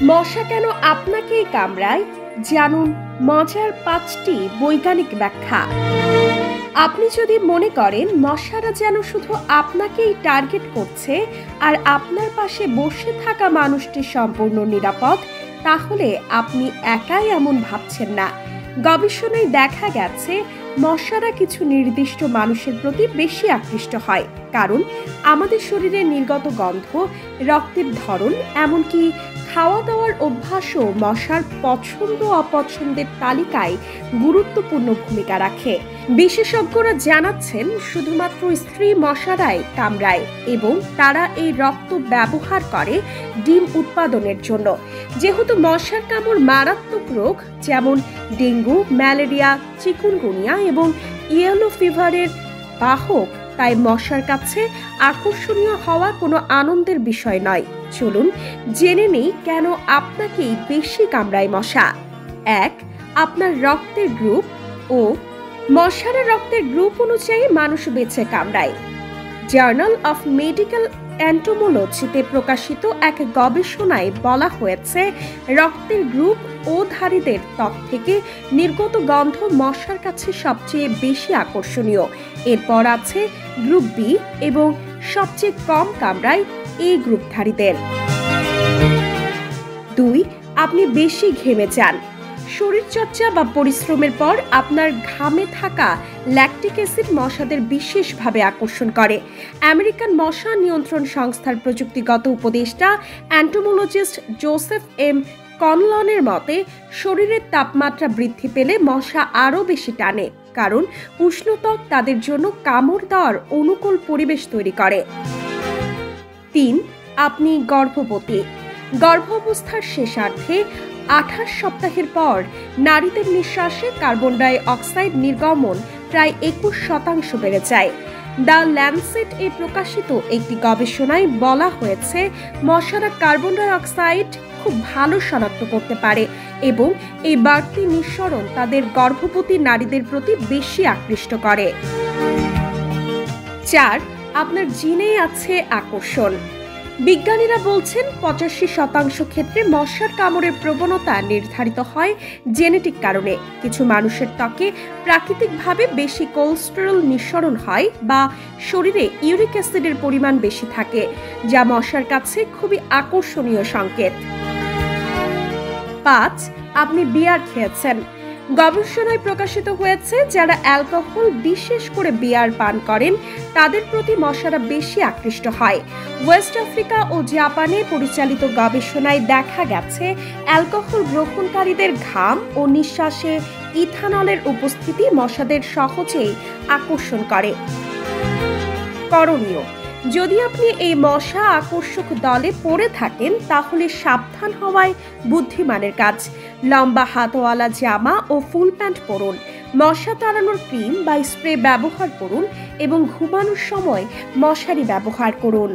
মশা কেন আপনাকেই কামড়ায়, জানুন মজার 5টি বৈজ্ঞানিক ব্যাখ্যা। আপনি যদি মনে করেন মশারা যেন শুধু আপনাকেই টার্গেট করছে আর আপনার পাশে বসে থাকা মানুষটি সম্পূর্ণ নিরাপদ, তাহলে আপনি একাই এমন ভাবছেন না। গবেষণায় দেখা গেছে মশারা কিছু নির্দিষ্ট মানুষের প্রতি বেশি আকৃষ্ট হয়, কারণ আমাদের শরীরে নির্গত গন্ধ, রক্তের ধরন, এমনকি খাওয়া দাওয়ার অভ্যাসও মশার পছন্দ অপছন্দের তালিকায় গুরুত্বপূর্ণ ভূমিকা রাখে। বিশেষজ্ঞরা জানাচ্ছেন শুধুমাত্র স্ত্রী মশারাই কামড়ায় এবং তারা এই রক্ত ব্যবহার করে ডিম উৎপাদনের জন্য। যেহেতু মশার কামড় মারাত্মক রোগ যেমন ডেঙ্গু, ম্যালেরিয়া, চিকুনগুনিয়া এবং ইয়েলো ফিভারের বাহক, তাই মশার কাছে আকর্ষণীয় হওয়া কোনো আনন্দের বিষয় নয়। চলুন জেনে নেই কেন আপনাকেই বেশি কামড়ায় মশা। 1. আপনার রক্তের গ্রুপ ও মশার রক্তের গ্রুপ অনুযায়ী মানুষ বেছে কামড়ায়। জার্নাল অফ মেডিকেল এন্টোমোলজিতে প্রকাশিত এক গবেষণায় বলা হয়েছে রক্তের গ্রুপ ও ধারীদের ত্বক থেকে নির্গত গন্ধ মশার কাছে সবচেয়ে বেশি আকর্ষণীয়। এরপর আছে গ্রুপ বি এবং সবচেয়ে কম কামড়ায় এই গ্রুপধারীদের। 2. আপনি বেশি ঘেমে যান। শরীরচর্চা বা পরিশ্রমের পর আপনার ঘামে থাকা ল্যাকটিক অ্যাসিড মশাদের বিশেষভাবে আকর্ষণ করে। আমেরিকান মশা নিয়ন্ত্রণ সংস্থার প্রযুক্তিগত উপদেষ্টা এন্টোমোলজিস্ট জোসেফ এম কনলনের মতে, শরীরের তাপমাত্রা বৃদ্ধি পেলে মশা আরও বেশি টানে, কারণ উষ্ণ ত্বক তাদের জন্য কামড় দেওয়ার অনুকূল পরিবেশ তৈরি করে। 3. আপনি গর্ভবতী। গর্ভাবস্থার শেষার্ধে 28 সপ্তাহের পর নারীদের নিঃশ্বাসে কার্বন ডাই অক্সাইড নির্গমন প্রায় 21% বেড়ে যায়। দ্য ল্যান্সেট এ প্রকাশিত একটি গবেষণায় বলা হয়েছে মশারা কার্বন ডাই অক্সাইড খুব ভালো শনাক্ত করতে পারে এবং এই বাড়তি নিঃসরণ তাদের গর্ভবতী নারীদের প্রতি বেশি আকৃষ্ট করে। 4. আপনার জিনেই আছে আকর্ষণ। বিজ্ঞানীরা বলছেন 85% ক্ষেত্রে মশার কামড়ের প্রবণতা নির্ধারিত হয় জেনেটিক কারণে। কিছু মানুষের ত্বকে প্রাকৃতিকভাবে বেশি কোলেস্টেরল নিঃসরণ হয় বা শরীরে ইউরিক অ্যাসিডের পরিমাণ বেশি থাকে, যা মশার কাছে খুবই আকর্ষণীয় সংকেত। 5. আপনি বিয়ার খেয়েছেন। গবেষণায় প্রকাশিত হয়েছে যারা অ্যালকোহল, বিশেষ করে বিয়ার পান করেন, তাদের প্রতি মশারা বেশি আকৃষ্ট হয়। ওয়েস্ট আফ্রিকা ও জাপানে পরিচালিত গবেষণায় দেখা গেছে অ্যালকোহল গ্রহণকারীদের ঘাম ও নিঃশ্বাসে ইথানলের উপস্থিতি মশাদের সহজেই আকর্ষণ করে। করণীয়: যদি আপনি এই মশা আকর্ষক দলে পড়ে থাকেন, তাহলে সাবধান হওয়াই বুদ্ধিমানের কাজ। লম্বা হাতওয়ালা জামা ও ফুল প্যান্ট পরুন, মশা তাড়ানোর ক্রিম বা স্প্রে ব্যবহার করুন এবং ঘুমানোর সময় মশারি ব্যবহার করুন।